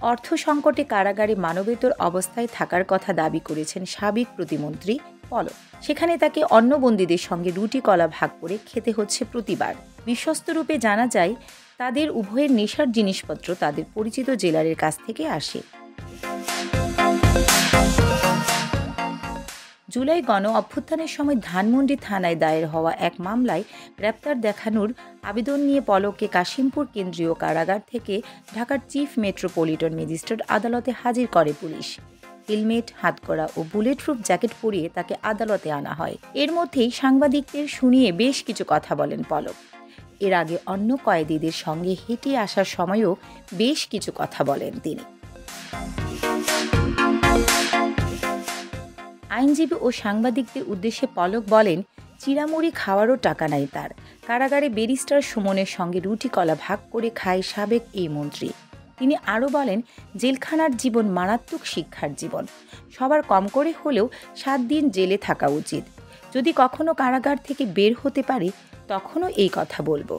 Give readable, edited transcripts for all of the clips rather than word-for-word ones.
অর্থ সংকটে কারাগারে মানবেতর অবস্থায় থাকার কথা দাবি করেছেন সাবেক প্রতিমন্ত্রী পলক। সেখানে তাকে অন্য বন্দীদের সঙ্গে রুটি কলা ভাগ করে খেতে হচ্ছে প্রতিবার। বিশ্বস্ত রূপে জানা যায় তাদের উভয়ের নেশার জিনিসপত্র তাদের পরিচিত জেলারের কাছ থেকে আসে। জুলাই গণ অভ্যুত্থানের সময় ধানমন্ডি থানায় দায়ের হওয়া এক মামলায় গ্রেপ্তার দেখানোর আবেদন নিয়ে পলককে কাশিমপুর কেন্দ্রীয় কারাগার থেকে ঢাকার চিফ মেট্রোপলিটন ম্যাজিস্ট্রেট আদালতে হাজির করে পুলিশ। হেলমেট, হাতকড়া ও বুলেটপ্রুফ জ্যাকেট পরিয়ে তাকে আদালতে আনা হয়। এর মধ্যেই সাংবাদিকদের শুনিয়ে বেশ কিছু কথা বলেন পলক। এর আগে অন্য কয়েদিদের সঙ্গে হেঁটে আসার সময়ও বেশ কিছু কথা বলেন তিনি। আইনজীবী ও সাংবাদিকদের উদ্দেশ্যে পলক বলেন, চিড়ামুড়ি খাওয়ারও টাকা নাই তার। কারাগারে ব্যারিস্টার সুমনের সঙ্গে রুটি কলা ভাগ করে খায় সাবেক এই মন্ত্রী। তিনি আরও বলেন, জেলখানার জীবন মারাত্মক শিক্ষার জীবন। সবার কম করে হলেও 7 দিন জেলে থাকা উচিত। যদি কখনো কারাগার থেকে বের হতে পারি তখনও এই কথা বলবো।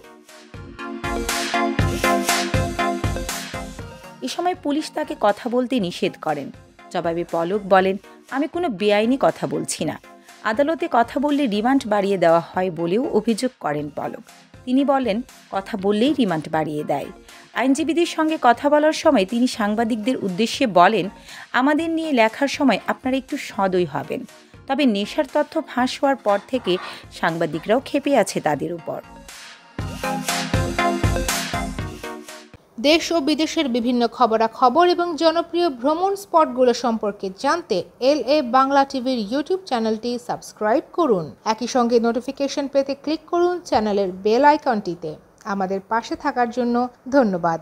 এ সময় পুলিশ তাকে কথা বলতে নিষেধ করেন। জবাবে পলক বলেন, আমি কোনো বেআইনি কথা বলছি না। আদালতে কথা বললে রিমান্ড বাড়িয়ে দেওয়া হয় বলেও অভিযোগ করেন পলক। তিনি বলেন, কথা বললেই রিমান্ড বাড়িয়ে দেয়। আইনজীবীদের সঙ্গে কথা বলার সময় তিনি সাংবাদিকদের উদ্দেশ্যে বলেন, আমাদের নিয়ে লেখার সময় আপনারা একটু সদয় হবেন। তবে নেশার তথ্য ফাঁস হওয়ার পর থেকে সাংবাদিকরাও ক্ষেপে আছে তাদের উপর। দেশ ও বিদেশের বিভিন্ন খবরাখবর এবং জনপ্রিয় ভ্রমণ স্পটগুলো সম্পর্কে জানতে LA বাংলা টিভির ইউটিউব চ্যানেলটি সাবস্ক্রাইব করুন। একই সঙ্গে নোটিফিকেশন পেতে ক্লিক করুন চ্যানেলের বেল আইকনটিতে। আমাদের পাশে থাকার জন্য ধন্যবাদ।